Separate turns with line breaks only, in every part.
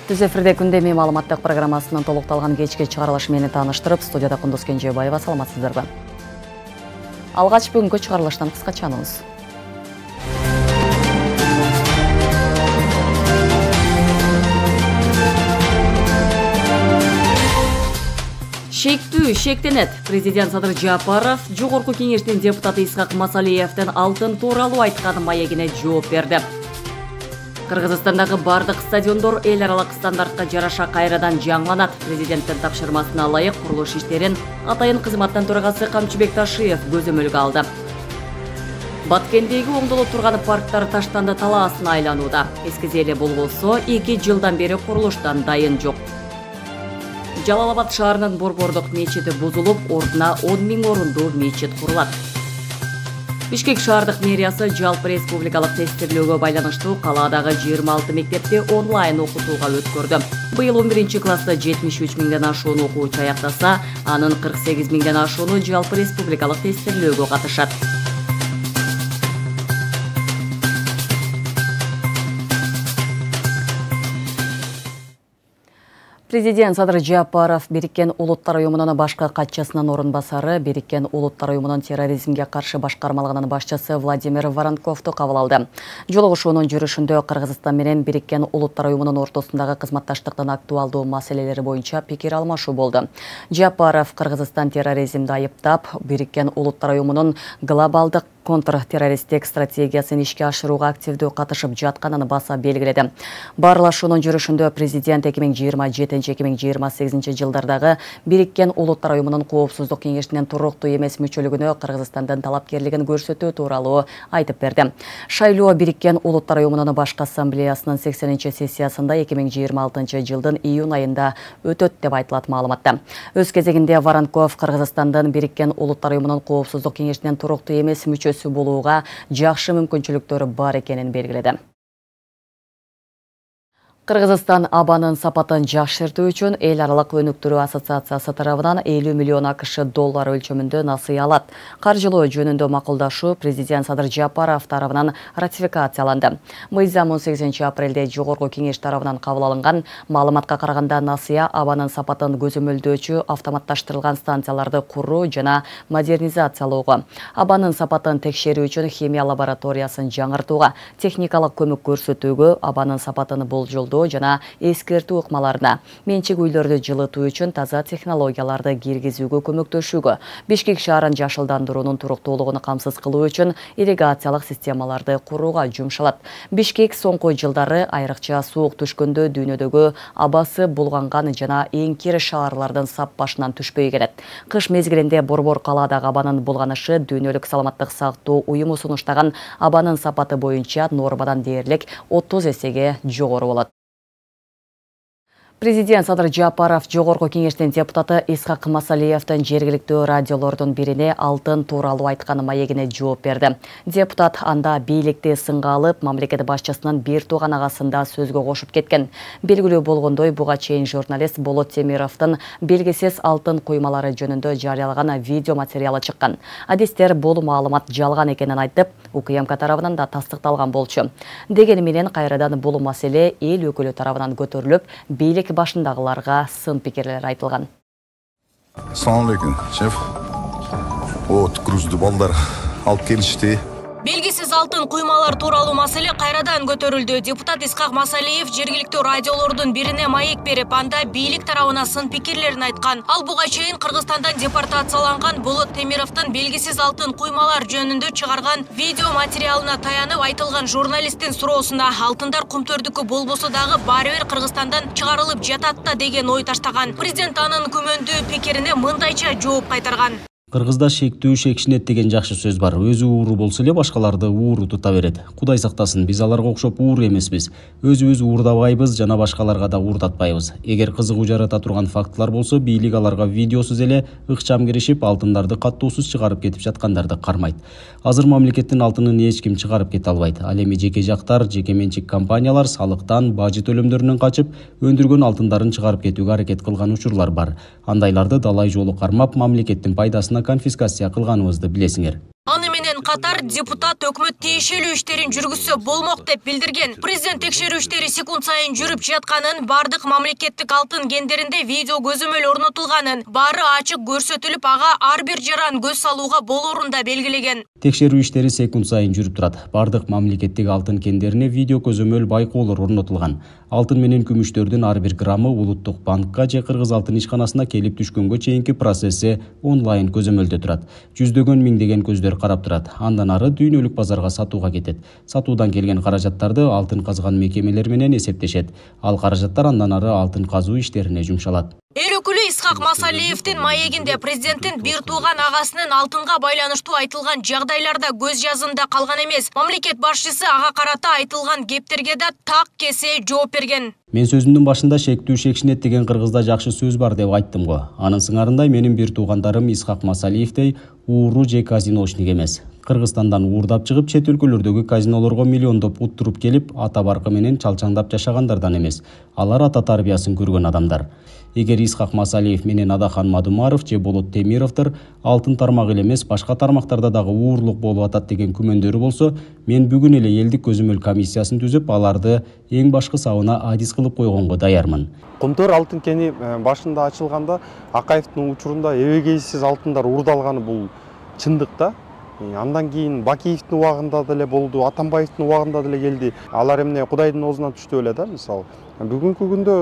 Түз эфирде күндеме маалыматтык программасынын толукталган кечки чыгарылышы менен тааныштырып, студияда Кундуз Кенжебаева, саламатсыздарбы. Алгач бүгүнкү чыгарылыштан кыскача анонс. Шектүү шектенет. Президент Садыр Жапаров Жогорку кеңештин депутаты Исхак Масалиевдин алтын тууралуу айткан маегине жооп берди. Кыргызстандагы бардык стадиондор эл аралык стандартка жараша кайрадан жаңыланат. Президенттин тапшырмасына ылайык курулуш иштерин атайын кызматтан төрагасы Камчыбек Ташиев көзөмөлгө алды. Баткендеги оңдолуп турган парктар таштанды талаасына айланууда. Эски эле болбосо 2 жылдан бери курулуштан дайын жок. Жалалабад шаарынын борбордук мечити бузулуп, ордуна 10 000 орундуу мечит курулат. Бишкек шаардык мэриясы жалпы республикалык тестирлөөгө байланыштуу калаадагы 26 мектепти онлайн окутууга өткөрдү. Быйыл 11 класста 73 000ден ашуун окуучу аяктаса, анын 48 000ден ашууну жалпы республикалык тестирлөөгө катышат. Президент Садыр Жапаров Бириккен Улуттар уюмунун башкы катчысынын орун басары, Бириккен Улуттар уюмунун терроризмге каршы башкармалыгынын башчысы Владимир Воронковду кабыл алды. Жолугушуунун жүрүшүндө Кыргызстан менен Бириккен Улуттар уюмунун ортосундагы кызматташтыктын актуалдуу маселелери боюнча пикир алмашуу болду. Жапаров Кыргызстан терроризмди айыптап, Бириккен Улуттар уюмунун глобалдык контртеррористтик стратегиясын ишке ашырууга активдүү катышып жатканын баса белгиледи. Баарлашуунун жүрүшүндө президент 2027-2028 жылдардагы Бириккен Улуттар уюмунун коопсуздук кеңешинин туруктуу эмес мүчөлүгүнө Кыргызстандын талапкерлигин көрсөтүү тууралуу айтып берди. Шайлоо Бириккен Улуттар уюмунун башкы ассамблеясынын 80-сессиясында 2026 жылдын июнь айында өтөт деп айтылат маалыматта. Өз кезегинде Воронков Кыргызстандын Бириккен Улуттар уюмунун коопсуздук кеңешинин туруктуу эмес мүчөсү болууга жакшы мүмкүнчүлүктөрү бар экенин белгиледи. Кыргызстан абанын сапатын жакшыртуу үчүн эл аралык өнүктүрүү ассоциациясы тарабынан 50 миллион АКШ доллары өлчөмүндө насыя алат. Каржылоо жөнүндө макулдашуу президент Садыр Жапаров тарабынан ратификацияланды. Мыйзам 18 апрелде Жогорку кеңеш тарабынан кабыл алынган. Маалыматка караганда насыя абанын сапатын көзөмөлдөөчү автоматташтырылган станцияларды куруу жана модернизациялоого, абанын сапатын текшерүү үчүн химия лабораториясын жаңыртууга, техникалык көмөк көрсөтүүгө, абанын сапатын болжолдоо жана эскертүү ыкмаларына, менчик үйлөрдү жылытуу үчүн таза технологияларды киргизүүгө көмөктөшүүгө, Бишкек шаарын жашылдандыруунун туруктуулугун камсыз кылуу үчүн ирригациялык системаларды курууга жумшалат. Бишкек соңку жылдары айрыкча суук түшкөндө дүйнөдөгү абасы булганган жана эң кири шаарлардын сап башынан түшпөй келет. Кыш мезгилинде борбор калаадагы абанын булганышы дүйнөлүк саламаттык сактоо уюму сунуштаган абанын сапаты боюнча нормадан дээрлик 30 эсеге жогору болот. Президент Садыр Жапаров Жогорку кеңештин депутаты Исхак Масалиевдин жергиликтүү радиолордун бирине алтын тууралуу айткан маегине жооп берди. Депутат анда бийликти сынга алып, мамлекет башчысынын бир тууган агасында сөзгө кошуп кеткен. Белгилүү болгондой, буга чейин журналист Болот Темировдун белгисиз алтын куймалары жөнүндө жарыялаган видео материалы чыккан. Адистер бул маалымат жалган экенин айтып, УКМК тарабынан да тастыкталган болчу. Дегени менен кайрадан бул маселе эл өкүлү тарабынан көтөрүлүп, бийлик башындагыларга сын пикирлер айтылган.
Assalamu alaikum, шеф. Грузду балдар алып келишти.
Белгисиз алтын куймалар тууралуу маселе кайрадан көтөрүлдү. Депутат Исхак Масалиев жергиликтүү радиолордун бирине маек берип, анда бийлик тарабына сын пикирлерин айткан. Ал буга чейин Кыргызстандан депортацияланган Болот Темировдун белгисиз алтын куймалар жөнүндө чыгарган видео материалына таянып айтылган журналисттин суроосуна алтындар Кумтөрдүкү болбосо дагы баары бир Кыргызстандан чыгарылып жатат да деген ой таштаган. Президент анын күмөндүү пикирине мындайча жооп кайтарган.
Кыргызда шектүү шекшинет деген жакшы сөз бар. Өзү ууру болсо эле башкаларды ууру тута берет. Кудай сактасын, биз аларга окшоп ууру эмеспиз. Өзүбүз уурдабайбыз жана башкаларга да уурдатпайбыз. Эгер кызыгуу жарата турган фактылар болсо, бийлик аларга видеосуз эле ыкчам киришип, алтындарды каттоосуз чыгарып кетип жаткандарды кармайт. Азыр мамлекеттин алтынын эч ким чыгарып кете албайт. Ал эми жеке жактар, жеке менчик компаниялар салыктан, бажы төлөмдөрүнөн качып, өндүргөн алтындарын чыгарып кетүүгө аракет кылган учурлар бар. Андайларды далай жолу кармап, мамлекеттин пайдасына конфискация кылганыбызды билесиңер.
Аны менен катар депутат өкмөт тиешелүү иштерин жүргүзсө болмок деп билдирген. Президент текшерүү иштери секунд сайын жүрүп жатканын, бардык мамлекеттик алтын кендеринде видео көзөмөл орнотулганын, баары ачык көрсөтүлүп, ага ар бир жаран көз салууга болоорун да белгилеген.
Текшерүү иштери секунд сайын жүрүп турат. Бардык мамлекеттик алтын кендерине видео көзөмөл байкоолор орнотулган. Алтын менен күмүштөрдүн ар бир граммы улуттук банкка же Кыргыз алтын ишканасына келип түшкөнгө чейинки процесси онлайн көзөмөлдө турат. Жүздөгөн миңдеген көздөр карап турат. Андан ары дүйнөлүк базарга сатууга кетет. Сатуудан келген каражаттарды алтын казган мекемелер менен эсептешет. Ал каражаттар андан ары алтын казуу иштерине жумшалат.
Эл өкүлү Исхак Масалиевдин маегинде президенттин бир тууган агасынын алтынга байланыштуу айтылган жагдайларда көз жазында калган эмес. Мамлекет башчысы ага карата айтылган кептерге да так кесе жооп берген.
Мен сөзүмдүн башында шектүү шекшинет деген кыргызда жакшы сөз бар деп айттым го. Анын сыңарындай менин бир туугандарым Исхак Масалиевдей ууру же казиношник эмес. Кыргызстандан уурдап чыгып чет өлкөлөрдөгү казинолорго миллиондоп уттуруп келип, ата баркы менен чалчаңдап жашагандардан эмес. Алар ата тарбиясын көргөн адамдар. Эгер Исхак Масалиев менен Адахан Мадумаров же Болот Темировдор алтын тармак эле эмес, башка тармактарда дагы уурлук болуп атат деген күмөндөрү болсо, мен бүгүн эле элдик көзөмөл комиссиясын түзүп, аларды эң башкы сабына адис кылып койгонго даярмын.
Кумтөр алтын кени башында ачылганда Акаевдин учурунда эбегейсиз алтындар уурдалганы бул чындык да. Андан кийин Бакиевдин убагында деле болду, Атамбаевдин убагында деле келди. Алар эмне Кудайдын оозунан түштү эле да, мисалы. Бүгүнкү күндө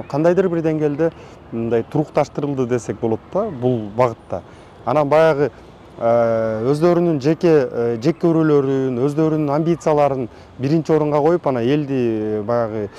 кандайдыр бир деңгээлде мындай турукташтырылды десек болот да, бул багытта. Анан баягы өздөрүнүн жеке көрүүлөрүн, өздөрүнүн амбицияларын биринчи орунга коюп, ана элди баягы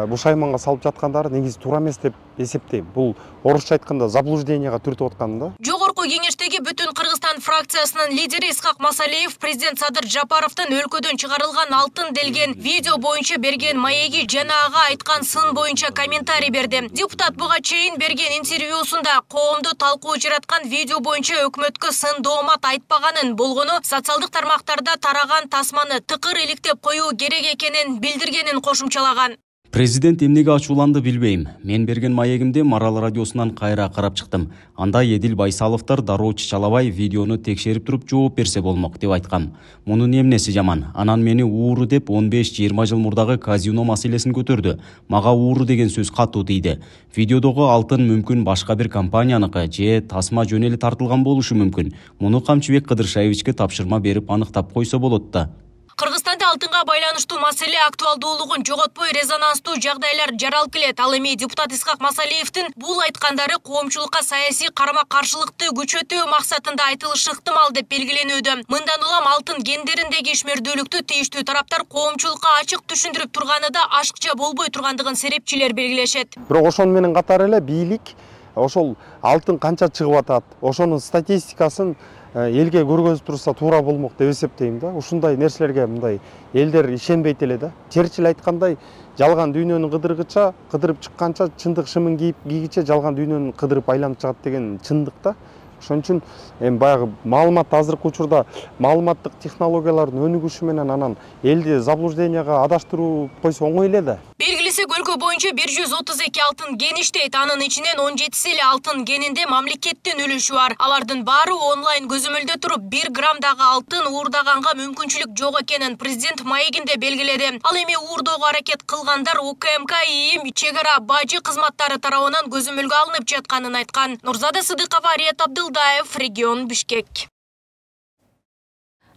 бушайманга салып жаткандары негизи туура эмес деп эсептейм. Бул орусча айтканда заблужденияга түртүп аткан да.
Жогорку кеңештеги Бүтүн Кыргызстан фракциясынын лидери Исхак Масалиев президент Садыр Жапаровдун өлкөдөн чыгарылган алтын делген видео боюнча берген маеги жана ага айткан сын боюнча комментарий берди. Депутат буга чейин берген интервьюсунда коомду талкуу жараткан видео боюнча өкмөткө сын доомат айтпаганын, болгону социалдык тармактарда тараган тасманы тыкыр иликтеп коюу керек экенин билдиргенин кошумчалаган.
Президент эмнеге ачууланды билбейм. Мен берген маегимде Марал радиосунан кайра карап чыктым. Анда Эдил Байсаловдор дароо чычалабай видеону текшерип туруп жооп берсе болмок деп айткам. Мунун эмнеси жаман? Анан мени ууру деп 15-20 жыл мурдагы казино маселесин көтөрдү. Мага ууру деген сөз катуу тийди. Видеодогу алтын мүмкүн башка бир компанияныкы же тасма жөн эле тартылган болушу мүмкүн. Муну Камчыбек Кыдыршаевичке тапшырма берип аныктап койсо болот да.
Кыргызстанда алтынга байланыштуу маселе актуалдуулугун жоготпой резонанстуу жагдайлар жаралып келет. Ал эми депутат Исхак Масалиевдин бул айткандары коомчулукка саясий карама-каршылыкты күчөтүү максатында айтылышы ыктымал деп белгиленүүдө. Мындан улам алтын кендериндеги ишмердүүлүктү тийиштүү тараптар коомчулукка ачык түшүндүрүп турганы да ашыкча болбой тургандыгын серепчилер белгилешет.
Бирок ошону менен катары эле бийлик ошол алтын канча чыгып атат, ошонун статистикасын элге көргөзүп турса туура болмок деп эсептейм да. Ушундай нерселерге мындай элдер ишенбейт эле да. Черчилль айткандай, жалган дүйнөнү кыдырып чыкканча чындык шымын кийгиче жалган дүйнөнү кыдырып айланып чыгат деген чындык да. Ошон үчүн баягы маалымат азыркы учурда маалыматтык технологиялардын өнүгүшү менен анан элди заблужденияга адаштыруу койсо оңой эле да.
Белгилесе өлкө боюнча 132 алтын кен иштейт. Анын ичинен 17 эле алтын кенинде мамлекеттин үлүшү бар. Алардын баары онлайн көзөмөлдө туруп 1 граммдагы алтын уурдаганга мүмкүнчүлүк жок экенин президент маегинде белгиледи. Ал эми уурдоого аракет кылгандар УКМК ИИМ чек-ара бажы кызматтары тарабынан көзөмөлгө алынып жатканын айткан. Нурзада Сыдыкова, Ариет Абдылдаев, регион Бишкек.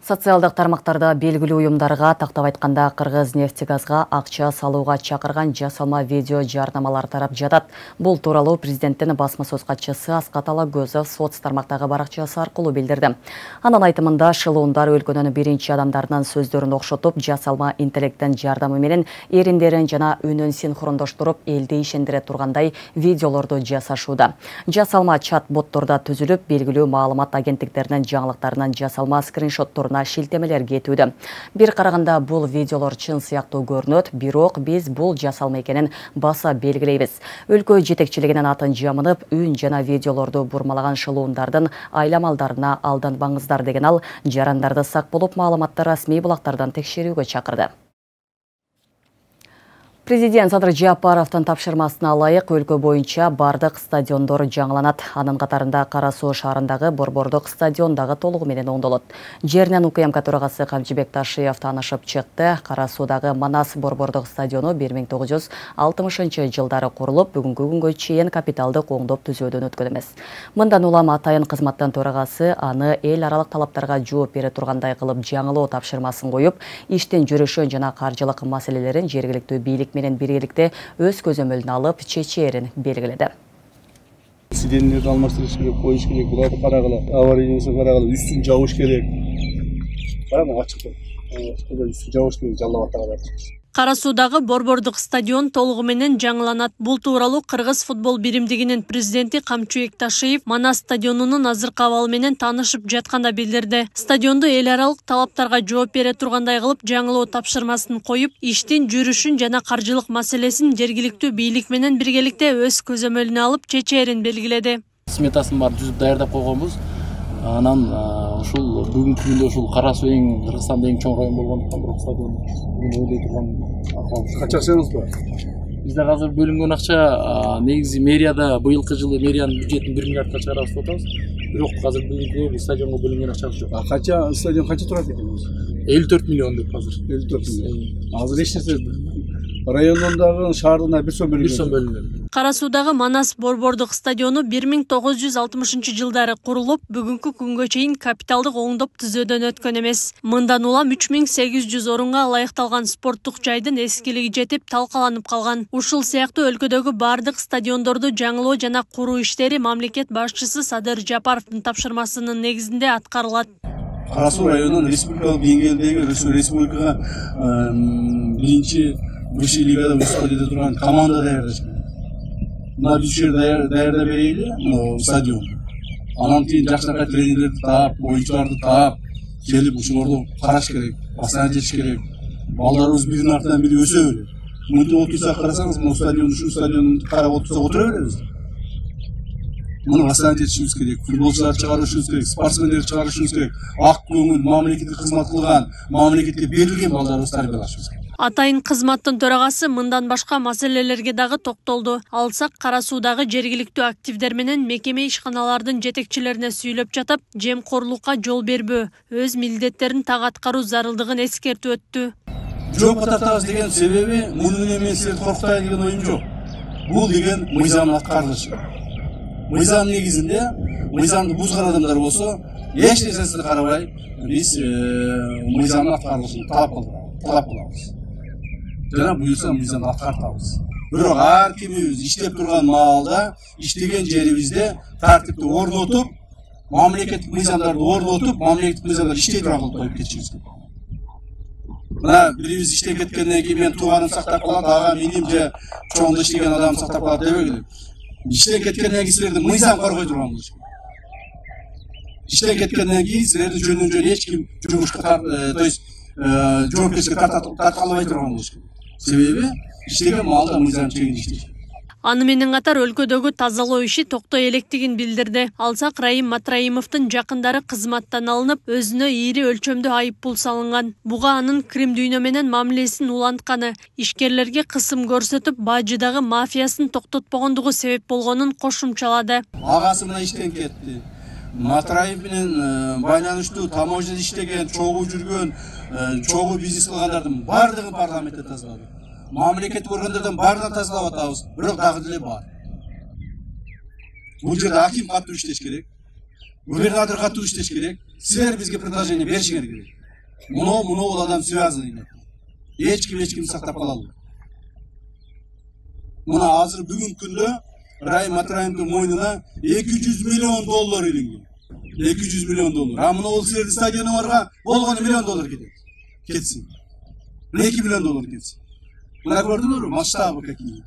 Социалдык тармактарда белгилүү уюмдарга, тактап айтканда Кыргызнефтегазга акча салууга чакырган жасалма видео жарнамалар тарап жатат. Бул тууралуу президенттин басма сөз катчысы Аскат Алагөзов соц тармактагы баракчасы аркылуу билдирди. Анын айтымында шылуундар өлкөнүн биринчи адамдарынын сөздөрүн окшотуп, жасалма интеллекттин жардамы менен эриндерин жана үнүн синхрондоштуруп, элди ишендире тургандай видеолорду жасашууда. Жасалма чат-боттордо түзүлүп, белгилүү маалымат агенттиктеринин жаңылыктарынын жасалма скриншотторуна шилтемелер кетүүдө. Бир караганда бул видеолор чын сыяктуу көрүнөт, бирок биз бул жасалма экенин баса белгилейбиз. Өлкө жетекчилигинин атын жамынып, үн жана видеолорду бурмалаган шылуундардын айламалдарына алданбаңыздар деген ал жарандарды сак болуп, маалыматты расмий булактардан текшерүүгө чакырды. Президент Садыр Жапаровдун тапшырмасына ылайык өлкө боюнча бардык стадиондор жаңыланат. Анын катарында Кара Суу шаарындагы Борбордук стадион дагы толугу менен оңдолот. Жеринен УКМК төрагасы Камчыбек Ташиев таанышып чыкты. Кара Суудагы Манас Борбордук стадиону 1960 жылдары курулуп, бүгүнкү күнгө чейин капиталдык оңдоп түзөөдөн өткөн эмес. Мындан улам атайын кызматтан төрагасы аны эл аралык талаптарга жооп бере тургандай кылып жаңылоо тапшырмасын коюп, иштин жүрүшүн жана каржылык маселелерин жергиликтүү бийлик менен биргеликте өз көзөмөлүнө алып чечээрин белгиледи.
Сиденлерди алмаштырыш керек, коюш керек, буларды карагыла, аварийнысын карагыла, үстүн жабыш керек. Карама ачык. Үстүн жабыш керек, жаллап атаган.
Кара Суудагы Борбордук стадион толугу менен жаңыланат. Бул тууралуу Кыргыз футбол биримдигинин президенти Камчыбек Ташиев Манас стадионунун азыркы абалы менен таанышып жатканда билдирди. Стадионду эл аралык талаптарга жооп бере тургандай кылып жаңылоо тапшырмасын коюп, иштин жүрүшүн жана каржылык маселесин жергиликтүү бийлик менен биргеликте өз көзөмөлүнө алып чечээрин белгиледи.
Сметасын бар түзүп даярдап койгонбуз. Анан ушул бүгүнкү күндө ушул Кара Суу Кыргызстанда эң чоң район болгондуктан бирок стадион ойлой турган акыбал.
Канча акчаңыз бар?
Бизде азыр бөлүнгөн акча негизи мэрияда быйылкы жылы мэриянын бюджетин 1 миллиардка чыгарабыз деп атабыз. Бирок азыр бүгүнкү стадионго бөлүнгөн акча жок.
Канча стадион канча турат экен?
54 миллион деп азыр.
54 миллион. Азыр эч нерсе райондон дагы шаардын бир сом
бөлүнгөн.
Кара Суудагы Манас Борбордук стадиону 1960 жылдары курулуп, бүгүнкү күнгө чейин капиталдык оңдоп түзөөдөн өткөн эмес. Мындан улам 3800 орунга ылайыкталган спорттук жайдын эскилиги жетип талкаланып калган. Ушул сыяктуу өлкөдөгү бардык стадиондорду жаңылоо жана куруу иштери мамлекет башчысы Садыр Жапаровдун тапшырмасынын негизинде аткарылат.
Кара Суу районунун республикалык деңгээлдеги республикага биринчи высший лигада выступать ете турган команда даярдаш. Мына биз ушул даярдап берели стадион. Анан кийин жакшыраак тренерлерди таап, оюнчуларды таап, келип ушулорду караш керек, басына жетиш керек. Балдарыбыз биринин артынан бири өсө берет. Мынтип отурсак карасаңыз, бул стадион ушул стадионду карап отурсак отура беребиз. Муну басына жетишибиз керек, футболчуларды чыгарышыбыз керек, спортсмендерди чыгарышыбыз керек. Ак көңүл, мамлекетке кызмат кылган, мамлекетке берилген балдарыбыз тарбиялашыбыз керек.
Атайын кызматтын төрагасы мындан башка маселелерге дагы токтолду. Алсак, Кара Суудагы жергиликтүү активдер менен мекеме ишканалардын жетекчилерине сүйлөп жатып, жемкорлукка жол бербөө, өз милдеттерин так аткаруу зарылдыгын эскертип өттү.
Жоопко тартабыз деген себеби муну менен мен силерди коркутайын деген оюм жок. Бул деген мыйзамдын аткарылышы. Мыйзам негизинде, мыйзамды бузган адамдар болсо, эч нерсесине карабай, биз мыйзамдын аткарылышын талап кылабыз. Жана буюрса мыйзамды аткартабыз. Бирок ар кимибиз иштеп турган маалда, иштеген жерибизде тартипти орнотуп, мамлекеттик мыйзамдарды орнотуп, мамлекеттик мыйзамдар иштей турган кылып коюп кетишибиз керек. Мына бирибиз иштеп кеткенден кийин мен тууганым сактап калат, ага менин же чоңдо иштеген адам сактап калат дебегиле. Иштен кеткенден кийин силерди мыйзам коргой турган болуш керек. Иштен кеткенден кийин силерди жөнүнөн эч ким жумушка то есть жоопкерчиликке тарта албай турган болуш керек. Себеби иштеген маалда мыйзам чегинде иштеш.
Аны менен катар өлкөдөгү тазалоо иши токтой электигин билдирди. Алсак, Раим Матраимовдун жакындары кызматтан алынып, өзүнө ири өлчөмдө айып пул салынган. Буга анын Крим дүйнө менен мамилесин улантканы, ишкерлерге кысым көрсөтүп, бажыдагы мафиясын токтотпогондугу себеп болгонун кошумчалады.
Агасы мына иштен кетти. Матраев менен байланыштуу таможняда иштеген, чогуу жүргөн, чогуу бизнес кылгандардын бардыгын парламентте тазалады. Мамлекеттик органдардан баарынан тазалап атабыз, бирок дагы деле бар. Бул жерде аким катуу иштеш керек, губернатор катуу иштеш керек. Силер бизге предложение беришиңер керек. Муну бул адам связанный. Эч ким сактап кала албайт. Муна азыр бүгүнкү күндө Раим Матраимдин мойнуна 200 миллион доллар илинген. 200 миллион доллар. А муну ол силердин стадионуңарга болгону $1 миллион кетет. Кетсин. 2 миллион доллар кетсин. Мына көрдүңөрбү масштабы какие?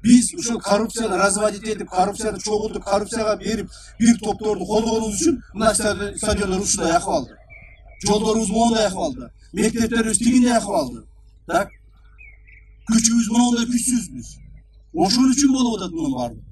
Биз ушул коррупцияны разводить этип, коррупцияны чогултуп, коррупцияга берип, бир топторду колдогонубуз үчүн мына стадиондор ушундай акыбалда. Жолдорубуз моундай акыбалда. Мектептерибиз тигиндей акыбалда. Так? Күчүбүз моундай күчсүзбүз. Ошол үчүн болуп атат мунун баардыгы.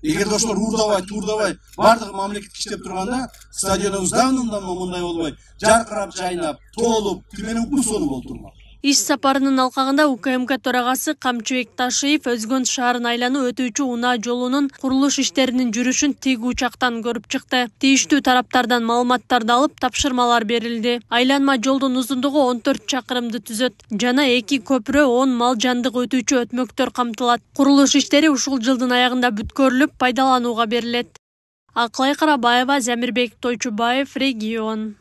Эгер ошолор уурдабай, бардыгы мамлекетке иштеп турганда, стадионубуз давно мындай болбой, жаркырап, жайнап, толуп, тимени укмусону болуп турмак.
Иш сапарынын алкагында УКМК төрагасы Камчыбек Ташиев Өзгөн шаарын айланып өтүүчү унаа жолунун курулуш иштеринин жүрүшүн тиги учактан көрүп чыкты. Тийиштүү тараптардан маалыматтарды алып, тапшырмалар берилди. Айланма жолдун узундугу 14 чакырымды түзөт. Жана 2 көпүрө 10 мал жандык өтүүчү өтмөктөр камтылат. Курулуш иштери ушул жылдын аягында бүткөрүлүп, пайдаланууга берилет. Акылай Карабаева, Замирбек Тойчубаев, Регион.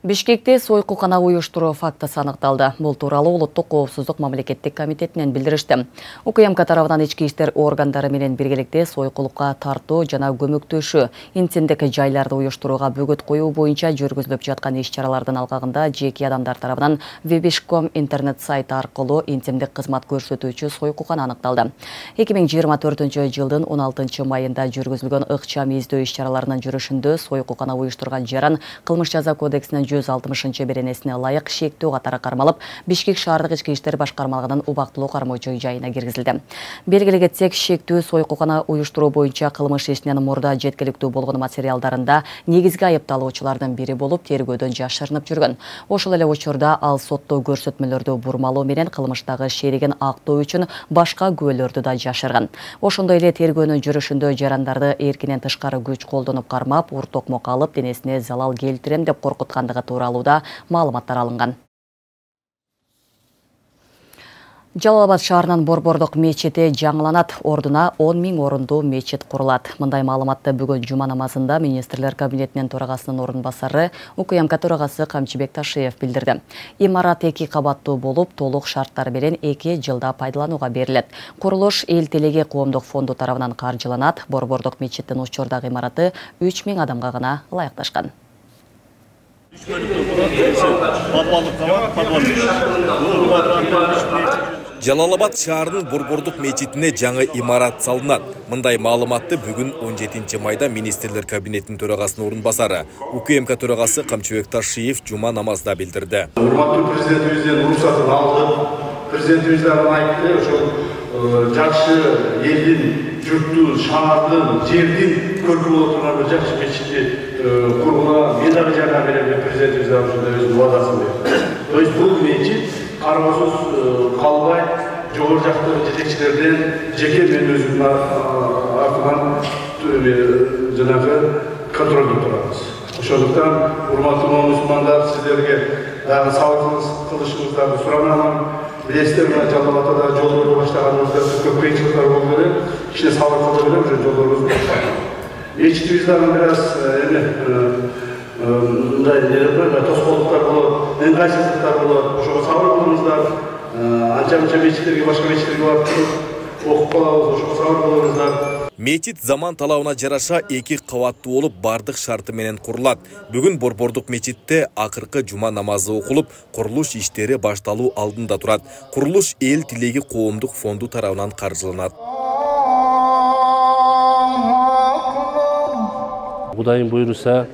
Бишкекте сойкукана уюштуруу фактысы аныкталды. Бул тууралуу Улуттук коопсуздук мамлекеттик комитетинен билдиришти. УКМК тарабынан ички иштер органдары менен биргеликте сойкулукка тартуу жана көмөктөшүү, интимдик жайларды уюштурууга бөгөт коюу боюнча жүргүзүлүп жаткан иш-чаралардын алкагында жеке адамдар тарабынан Вебишком интернет сайты аркылуу интимдик кызмат көрсөтүүчү сойкукана аныкталды. 2024 жылдын 16 майында жүргүзүлгөн ыкчам издөө иш-чараларынын жүрүшүндө сойкукана уюштурган жаран кылмыш жаза кодексинин 160 беренесине ылайык шектөө катары кармалып, Бишкек шаардык ички иштер башкармалыгынын убактылуу кармоочу жайына киргизилди. Белгилеп кетсек, шектөө сойкукана уюштуруу боюнча кылмыш ишинен мурда жеткиликтүү болгон материалдарында негизги айыпталуучулардын бири болуп тергөөдөн жашырынып жүргөн. Ошол эле учурда ал сотто көрсөтмөлөрдү бурмалоо менен кылмыштагы шеригин актоо үчүн башка күбөлөрдү да жашырган. Ошондой эле тергөөнүн жүрүшүндө жарандарды эркинен тышкары күч колдонуп кармап, ур токмок алып, денесине залал келтирем деп коркуткандыгы тууралууда маалыматтар алынган. Жалал-Абад шаарынын Борбордук мечити жаңыланат, ордуна 10 000 орундуу мечит курулат. Мындай маалыматты бүгүн жума намазында министрлер кабинетинин төрагасынын орун басары УКМК төрагасы Камчыбек Ташиев билдирди. Имарат 2 кабаттуу болуп, толук шарттар менен 2 жылда пайдаланууга берилет. Курулуш Эл Телеги коомдук фонду тарабынан каржыланат. Борбордук мечиттин учурдагы имараты 3 000 адамга гана ылайыкташкан.
Жалал-Абад шаарынын Борбордук мечитине жаңы имарат салынат. Мындай маалыматты бүгүн 17 майда министрлер кабинетинин төрагасынын орун басары УКМК төрагасы Камчыбек Ташиев жума намазда билдирди.
Урматтуу президентибизден уруксатын алдык. Президентибизден айтты, ошол жакшы элдин, журттун, шаардын, жердин көркү боло турган бир жакшы мечитти курууга мен дагы жардам берем деп президентибиз дагы ушундай өзүнүн убадасын берди. То есть бул мечит кароосуз калбай жогору жактагы жетекчилерден жеке мен өзүмдүн артынан жанагы контролдо турабыз. Ошондуктан урматтуу мусулмандар, сиздерге дагы сабыр кылышыңыздарды суранамын. Билесиздер, мына Жалал-Абадда жолдорду баштаганыбызда көп кыйынчылыктар болду эле. Кичине сабыр кылып эле уже жолдорубузду баштадык. Мечитибиз дагы бир аз мындай тоскоолдуктар болот, ыңгайсыздыктар болот. Ошого сабыр кылыңыздар. Анча-мынча мечиттерге, башка мечиттерге барып окуп калабыз, ошого сабыр кылыңыздар.
Мечит заман талабына жараша 2 кабаттуу болуп, бардык шарты менен курулат. Бүгүн Борбордук мечитте акыркы жума намазы окулуп, курулуш иштери башталуу алдында турат. Курулуш Эл Телеги коомдук фонду тарабынан каржыланат.
Кудайым буйруса,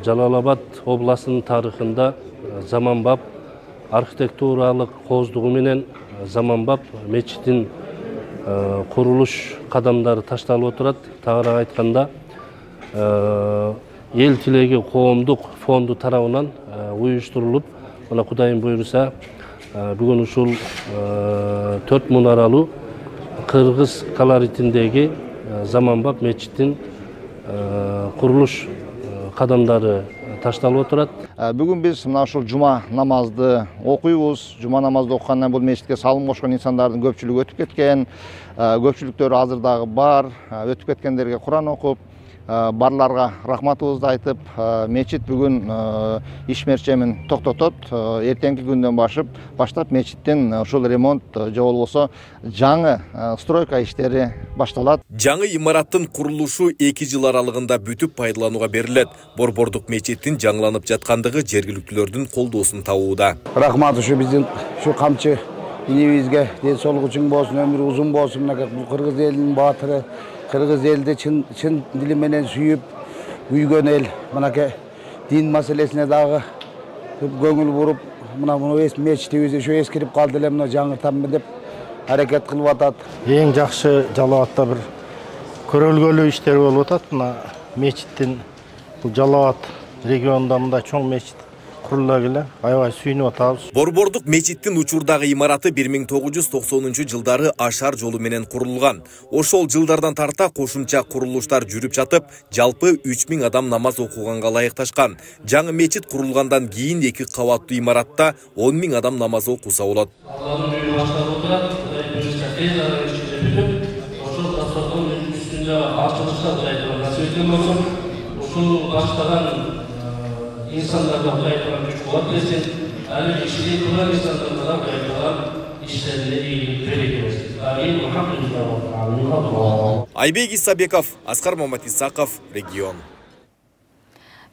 Жалал-Абад областынын тарыхында заманбап архитектуралык кооздугу менен заманбап мечиттин курулуш кадамдары ташталып отурат. Тагыраак айтканда, Эл Телеги коомдук фонду тарабынан уюштурулуп, мына Кудайым буйруса, бүгүн ушул 4 мунаралуу кыргыз колоритиндеги заманбап мечиттин курулуш кадамдары ташталып отурат.
Бүгүн биз мына ушул жума намазды окуйбуз. Жума намазды окугандан бул мечитке салым кошкон инсандардын көпчүлүгү өтүп кеткен. Көпчүлүктөр азыр дагы бар. Өтүп кеткендерге Куран окуп, барларга рахматыбызды айтып, мечит бүгүн иш мерчемин токтотот. Эртеңки күндөн баштап мечиттин ушул ремонт же болбосо жаңы стройка иштери башталат.
Жаңы имараттын курулушу 2 жыл аралыгында бүтүп пайдаланууга берилет. Борбордук мечиттин жаңыланып жаткандыгы жергиликтүүлөрдүн колдоосун табууда.
Рахмат ушу биздин ушу камчы инебизге ден соолугу чың болсун, өмүрү узун болсун. Бул кыргыз элинин баатыры, кыргыз элди чын дили менен сүйүп үйгөн эл. Мынакей дин маселесине дагы көңүл буруп, мына мечитибиз ушу эскирип калды эле, мына жаңыртамбы деп аракет кылып атат.
Эң жакшы Жалал-Абадта бир көрөлгөлүү иштер болуп атат. Мына мечиттин бул Жалал-Абад регионунда мындай чоң мечит курулла келе аябай сүйүнүп атабыз.
Борбордук мечиттин учурдагы имараты 1990 жылдары ашар жолу менен курулган. Ошол жылдардан тарта кошумча курулуштар жүрүп жатып, жалпы 3000 адам намаз окуганга ылайыкташкан. Жаңы мечит курулгандан кийин 2 кабаттуу имаратта 10 000 адам намаз окуса болот.
Ушул баштаган инсандарга кайтарган күч кубат берсин, аны ишти кылган инсандарга да кайтарган иштерине ийгилик беребиз.
Айбек Исабеков, Аскар Маматисаков, регион.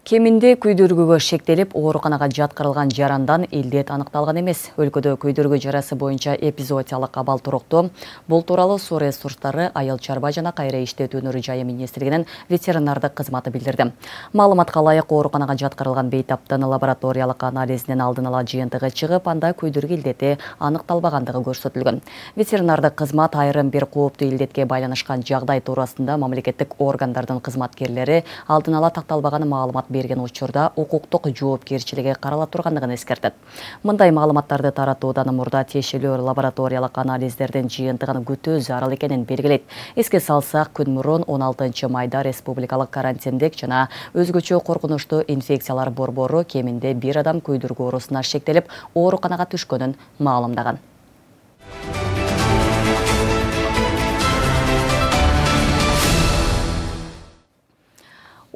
Кеминде күйдөргүгө шектелип, ооруканага жаткырылган жарандан илдет аныкталган эмес. Өлкөдө күйдөргү жарасы боюнча эпизоотиялык абал туруктуу. Бул тууралуу суу ресурстары, айыл чарба жана кайра иштетүүнү жайы министрлигинин ветеринардык кызматы билдирди. Маалыматка ылайык ооруканага жаткырылган бейтаптын лабораториялык анализинин алдын ала жыйынтыгы чыгып, анда күйдөргү илдети аныкталбагандыгы көрсөтүлгөн. Ветеринардык кызмат айрым бир кооптуу илдетке байланышкан жагдай туурасында мамлекеттик органдардын кызматкерлери алдын ала такталбаган маалымат берген учурда укуктук жоопкерчилиги карала тургандыгын эскертет. Мындай маалыматтарды таратуудан мурда тиешелүү лабораториялык анализдердин жыйынтыгын күтүү зарыл экенин белгилейт. Эске салсак, күн мурун 16 майда республикалык карантиндик жана өзгөчө коркунучтуу инфекциялар борбору кеминде 1 адам күйдөргү оорусуна шектелип, ооруканага түшкөнүн маалымдаган.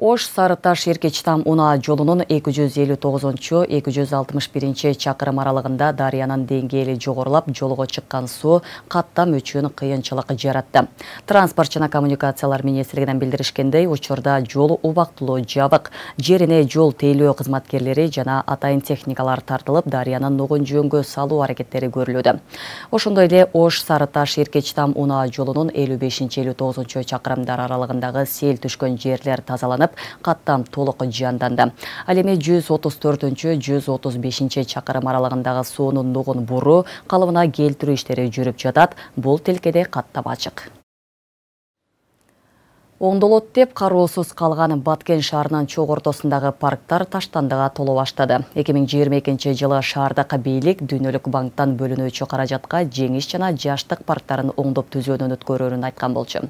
Ош Сарыташ Эркечтам Уна жолунун 259-261 чакырым аралыгында дарыянын деңгээли жогорулап, жолго чыккан суу каттам үчүн кыйынчылык жаратты. Транспорт жана коммуникациялар министрлигинен билдиришкендей, учурда жол убактылуу жабык. Жерине жол тейлөө кызматкерлери жана атайын техникалар тартылып, дарыянын нугун жөнгө салуу аракеттери көрүлүүдө. Ошондой эле Ош Сарыташ Эркечтам Уна жолунун 55-59 чакырымдар аралыгындагы сел түшкөн жерлер тазаланып, каттам толук жанданды. Ал эми 134-135 чакырым аралыгындагы суунун нугун буруу, калыбына келтирүү иштери жүрүп жатат. Бул тилкеде каттам ачык. Оңдолот деп кароосуз калган Баткен шаарынын чоң ортосундагы парктар таштандыга толо баштады. 2022 жылы шаардагы бийлик Дүйнөлүк банктан бөлүнүүчү каражатка жеңиш жана жаштык парктарын оңдоп түзөөнүн өткөрүүнүн айткан болчу.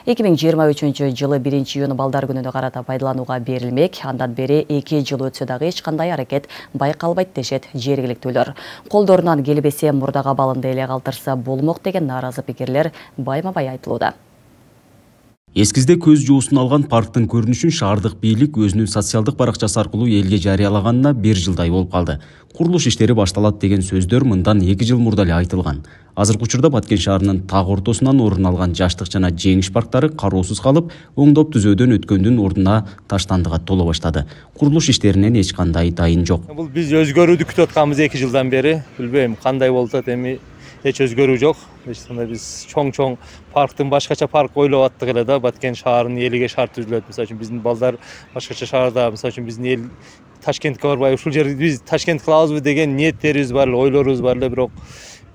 2023 жылы 1-июнь балдар күнүнө карата пайдаланууга берилмек. Андан бери 2 жыл өтсө дагы эч кандай аракет байкалбайт дешет жергиликтүүлөр. Колдорунан келбесе мурдагы абалында эле калтырса болмок деген нааразы пикирлер байма-бай айтылууда.
Эскизде көз жоосун алган парктын көрүнүшүн шаардык бийлик өзүнүн социалдык баракчасы аркылуу элге жарыялаганына 1 жылдай болуп калды. Курулуш иштери башталат деген сөздөр мындан 2 жыл мурда эле айтылган. Азыркы учурда Баткен шаарынын так ортосунан орун алган жаштык жана жеңиш парктары кароосуз калып, оңдоп түзөөдөн өткөндүн ордуна таштандыга толо баштады. Курулуш иштеринен эч кандай дайын жок.
Бул биз өзгөрүүдү күтүп атканбыз 2 жылдан бери. Билбейм кандай болот, эми эч өзгөрүү жок. Биз чоң парктын башкача парк ойлоп аттык эле да, Баткен шаарынын элиге шарт түзүлөт. Мисалы үчүн биздин балдар башкача шаарда, мисалы үчүн биздин эл Ташкентке барбай, ушул жерди биз Ташкент кылабызбы деген ниеттерибиз бар эле, ойлорубуз бар эле, бирок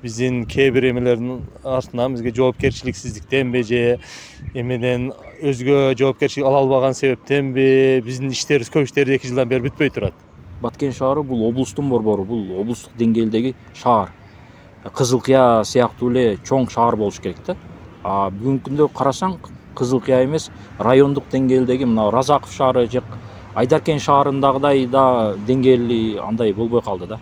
биздин кээ бир эмелердин артынан бизге жоопкерчиликсиздиктенби же эмеден өзгө жоопкерчилик ала албаган себептенби биздин иштерибиз, көп иштерибиз 2 жылдан бери бүтпөй турат.
Баткен шаары бул облустун борбору, бул облустук деңгээлдеги шаар. Кызылкыя сыяктуу эле чоң шаар болуш керек да. Бүгүнкү күндө карасаң, Кызылкыя эмес, райондук деңгээлдеги мына Разаков шаары же Айдаркен шаарындагыдай да деңгээли андай болбой калды да.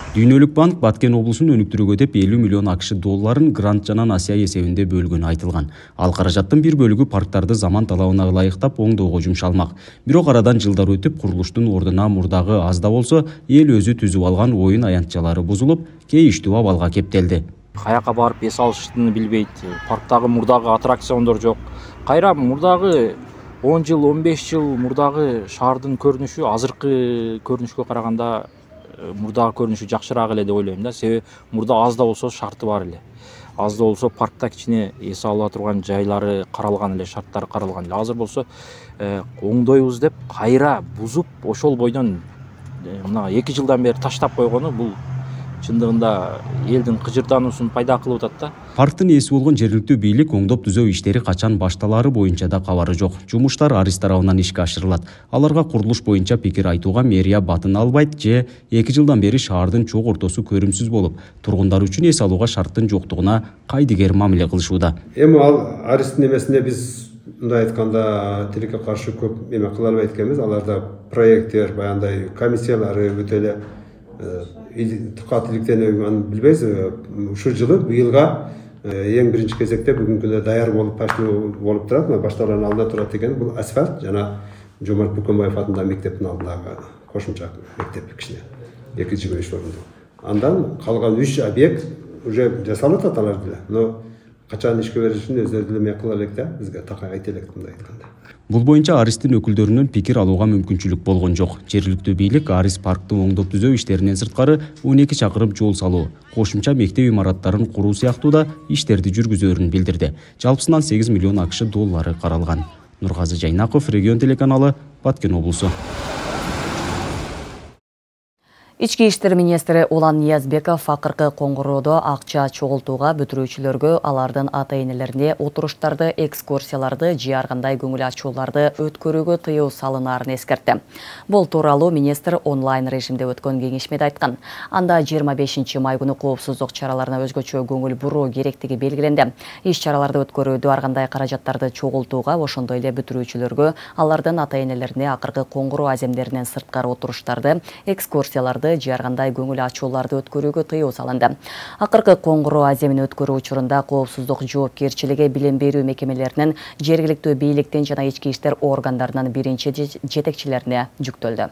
Дүйнөлүк банк Баткен облусун өнүктүрүүгө деп 50 миллион ақш долларын грант жана насыя эсебинде бөлгөнү айтылган. Ал каражаттын бир бөлүгү парктарды заман талабына ылайыктап оңдоого жумшалмак. Бирок арадан жылдар өтүп, курулуштун ордуна мурдагы аз да болсо эл өзү түзүп алган оюн аянтчалары бузулуп, кейиштүү абалга кептелди.
Каяка барып эс алыштыны билбейт. Парктагы мурдагы аттракциондор жок. Кайра мурдагы 10 жыл, 15 жыл мурдагы шаардын көрүнүшү азыркы көрүнүшкө караганда мурдагы көрүнүшү жакшыраак эле деп ойлойм да. Себеби мурда аз да болсо шарты бар эле. Аз да болсо паркта кичине эс ала турган жайлары каралган эле, шарттары каралган эле. Азыр болсо оңдойбуз деп кайра бузуп, ошол бойдон мына 2 жылдан бери таштап койгону бул чындыгында элдин кыжырдануусун пайда кылып атат да.
Парктын ээси болгон жергиликтүү бийлик оңдоп түзөө иштери качан башталары боюнча да кабары жок. Жумуштар Арис тарабынан ишке ашырылат. Аларга курулуш боюнча пикир айтууга мэрия батын албайт же 2 жылдан бери шаардын чок ортосу көрүмсүз болуп, тургундар үчүн эс алууга шарттын жоктугуна кайдыгер мамиле кылышууда.
Эми ал Аристин эмесинде биз мындай айтканда тилекке каршы көп эме кыла албайт экенбиз. Аларда проекттер, баягындай комиссиялары өтө эле катылыктенүү аны билбейбиз. Ушул жылы быйылга эң биринчи кезекте бүгүнкү күндө даяр болуп башталуу болуп турат. Башталган алдында турат экен. Бул асфальт жана Жомарт Букенбаев атындагы мектептин алдындагы кошумча мектеп кичине 2-3 орунду. Андан калган 3 объект уже жасалып атат алар деле. Но качан ишке беришин өздөрү деле эме кыла элек да, бизге такай айта элек мындай айтканда.
Бул боюнча Аристин өкүлдөрүнөн пикир алууга мүмкүнчүлүк болгон жок. Жергиликтүү бийлик Арис парктын оңдоп түзөө иштеринен сырткары 12 чакырым жол салуу, кошумча мектеп имараттарын куруу сыяктуу да иштерди жүргүзөөрүн билдирди. Жалпысынан 8 миллион акш доллары каралган. Нургазы Жайнаков, Регион телеканалы, Баткен облусу.
Ички иштер министри Улан Ниязбеков акыркы коңгуроодо акча чогултууга бүтүрүүчүлөргө алардын ата-энелерине отуруштарды, экскурсияларды же ар кандай көңүл ачууларды өткөрүүгө тыюу салынаарын эскертти. Бул тууралуу министр онлайн режимде өткөн кеңешмеде айткан. Анда 25 май күнү коопсуздук чараларына өзгөчө көңүл буруу керектиги белгиленди. Иш чараларды өткөрүүдө ар кандай каражаттарды чогултууга, ошондой эле бүтүрүүчүлөргө алардын ата-энелерине акыркы коңгуроо аземдеринен сырткары отуруштарды, экскурсияларды же ар кандай көңүл ачууларды өткөрүүгө тыюу салынды. Акыркы коңгуроо аземин өткөрүү учурунда коопсуздук жоопкерчилиги билим берүү мекемелеринин, жергиликтүү бийликтин жана ички иштер органдарынын биринчи жетекчилерине жүктөлдү.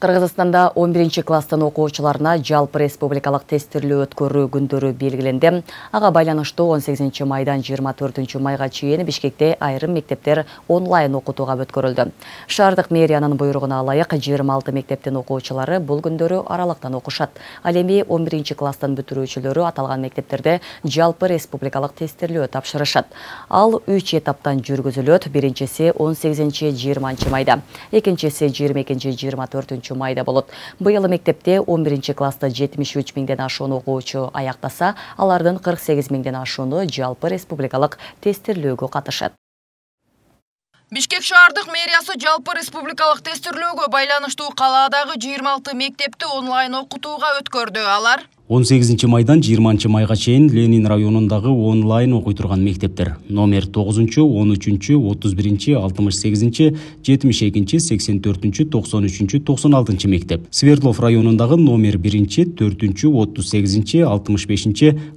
Кыргызстанда 11 класстын окуучуларына жалпы республикалык тестирлөө өткөрүү күндөрү белгиленди. Ага байланыштуу 18 майдан 24 майга чейин Бишкекте айрым мектептер онлайн окутууга өткөрүлдү. Шаардык мэриянын буйругуна ылайык 26 мектептин окуучулары бул күндөрү аралыктан окушат. Ал эми 11 класстын бүтүрүүчүлөрү аталган мектептерде жалпы республикалык тестирлөө тапшырышат. Ал 3 этаптан жүргүзүлөт. Биринчиси 18-20 майда, экинчиси 22-24 майда болот. Быйыл мектепте 11 класста 73 миңден ашуун окуучу аяктаса, алардын 48 миңден ашууну жалпы республикалык тестирлөөгө катышат.
Бишкек шаардык мэриясы жалпы республикалык тестирлөөгө байланыштуу калаадагы 26 мектепти онлайн окутууга өткөрдү. Алар
18 майдан 20 майга чейин Ленин районундагы онлайн окуй турган мектептер номер 9, 13, 31, 68, 72, 84, 93, 96 мектеп. Свердлов районундагы номер 1, 4, 38, 65,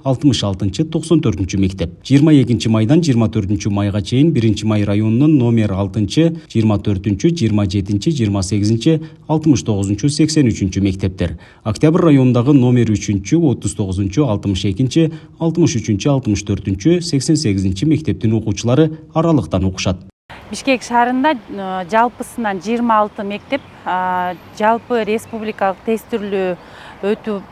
66, 94 мектеп. 22 майдан 24 майга чейин 1 май районунун номер 6, 24, 27, 28, 69, 83 мектептер. Октябрь районундагы номер 3, 39, 62, 63, 64, 88 мектептин окуучулары аралыктан окушат.
Бишкек шаарында жалпысынан 26 мектеп жалпы республикалык тестирлөө өтүп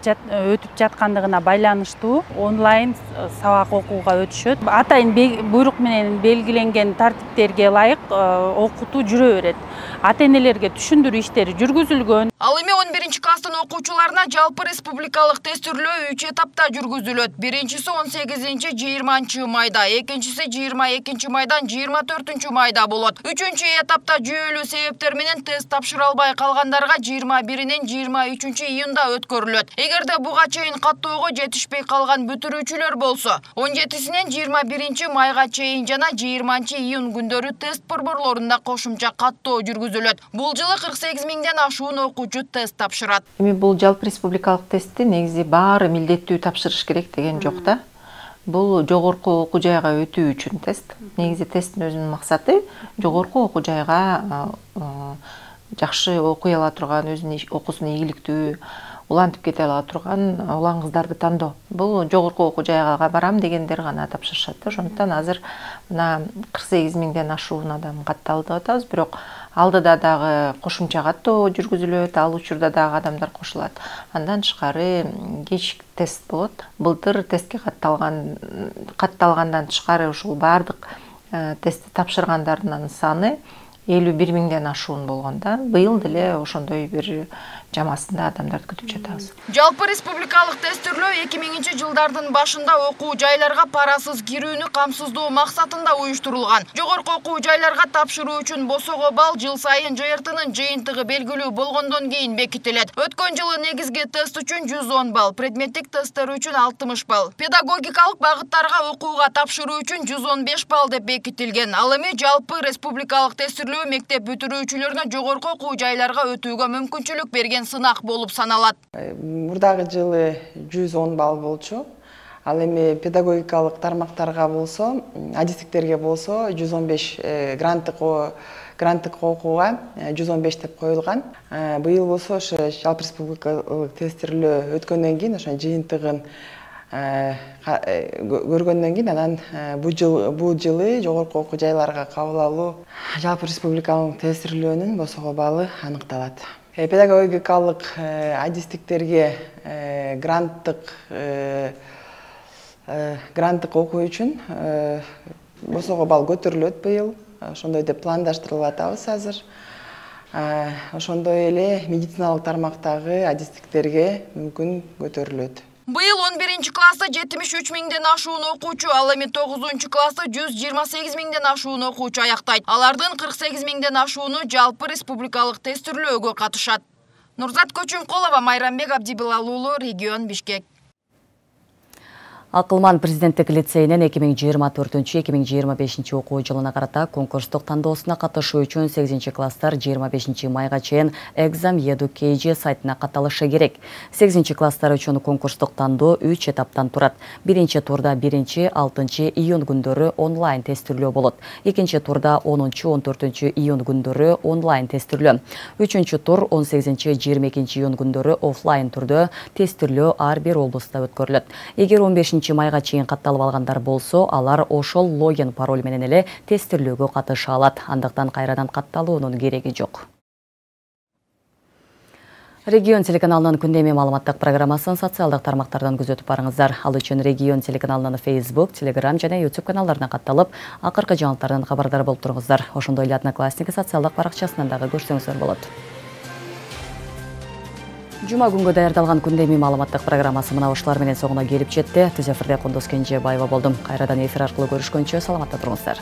жаткандыгына байланыштуу онлайн сабак окууга өтүшөт. Атайын буйрук менен белгиленген тартиптерге ылайык окутуу жүрө берет. Ата-энелерге түшүндүрүү иштери жүргүзүлгөн.
Ал эми 11 класстын окуучуларына жалпы республикалык тестирлөө 3 этапта жүргүзүлөт. Биринчиси 18-20 майда, экинчиси 22 майдан 24 майда болот. Үчүнчү этапта жүйөлүү себептер менен тест тапшыра албай калгандарга 21-нен 23 июнда өткөрүлөт. Эгерде буга чейин каттоого жетишпей калган бүтүрүүчүлөр болсо, 17-синен 21 майга чейин жана 20 июн күндөрү тест борборлорунда кошумча каттоо жүргүзүлөт. Бул жылы 48 миңден ашуун окуучу тест тапшырат.
Эми бул жалпы республикалык тестти негизи баары милдеттүү тапшырыш керек деген жок да. Бул жогорку окуу жайга өтүү үчүн тест. Негизи тесттин өзүнүн максаты жогорку окуу жайга жакшы окуй ала турган, өзүнүн окуусун ийгиликтүү улантып кете ала турган улан кыздарды тандоо. Бул жогорку окуу жайга барам дегендер гана тапшырышат. Ошондуктан азыр мына 48 миңден ашуун адам катталды деп атабыз, бирок алдыда дагы кошумча каттоо жүргүзүлөт, ал учурда дагы адамдар кошулат. Андан тышкары кечки тест болот. Былтыр тестке катталгандан тышкары ушул баардык тестти тапшыргандардын саны 51 миңден ашуун болгон да. Быйыл деле ошондой бир жамасында адамдарды күтүп жатабыз.
Жалпы республикалык тестирлөө 2000-жылдардын башында окуу жайларга парасыз кирүүнү камсыздоо максатында уюштурулган. Жогорку окуу жайларга тапшыруу үчүн босого балл жыл сайын ЖРТнын жыйынтыгы белгилүү болгондон кийин бекитилет. Өткөн жылы негизги тест үчүн 110 балл, предметтик тесттер үчүн 60 балл, педагогикалык багыттарга окууга тапшыруу үчүн 115 балл деп бекитилген. Ал эми жалпы республикалык тестирлөө мектеп бүтүрүүчүлөрүнө жогорку окуу жайларга өтүүгө мүмкүнчүлүк берген сынак болуп саналат.
Мурдагы жылы 110 балл болчу. Ал эми педагогикалык тармактарга болсо, адистиктерге болсо 115 гранттык окууга 115 деп коюлган. Быйыл болсо ошо жалпы республикалык тестирлөө өткөндөн кийин ошо жыйынтыгын көргөндөн кийин анан бул жылы жогорку окуу жайларга кабыл алуу жалпы республикалык тестирлөөнүн босого баллы аныкталат. Педагогикалык адистиктерге гранттык окуу үчүн босого балл көтөрүлөт быйыл. Ошондой деп пландаштырылып атабыз азыр. Ошондой эле медициналык тармактагы адистиктерге мүмкүн көтөрүлөт.
Быйыл 11 класста 73 миңден ашуун окуучу, ал эми 9 класста 128 миңден ашуун окуучу аяктайт. Алардын 48 миңден ашууну жалпы республикалык тестирлөөгө катышат. Нурзат Көчүнкулова, Майрамбек Абдибилал уулу, регион Бишкек.
Акылман президенттик лицейинин 2024-2025 окуу жылына карата конкурстук тандоосуна катышуу үчүн 8 класстар 25 майга чейин Exam Edu сайтына катталышы керек. 8 класстар үчүн конкурстук тандоо 3 этаптан турат. Биринчи турда 1-6 июнь күндөрү онлайн тестирлөө болот. Экинчи турда 10-14 июнь күндөрү онлайн тестирлөө. Үчүнчү тур 18-22 июнь күндөрү офлайн түрдө тестирлөө ар бир облуста өткөрүлөт. Эгер 15 майга чейин катталып алгандар болсо, алар ошол логин пароль менен эле тестирлөөгө катыша алат. Андыктан кайрадан катталуунун кереги жок. Регион телеканалынын күндөмү маалыматтык программасын социалдык тармактардан күзөтүп барыңыздар. Ал үчүн Регион телеканалынын Facebook, Telegram жана YouTube каналдарына катталып, акыркы жаңылыктардан кабардар болуп туруңуздар. Ошондой эле Одноклассники социалдык баракчасынан дагы көрсөңүздөр болот. Жума күнгө даярдалган күндөмү маалыматтык программасы мына ушулар менен соңуна келип жетти. Түз эфирде Кундуз Кенжебаева болдум. Кайрадан эфир аркылуу көрүшкөнчө саламатта туруңуздар.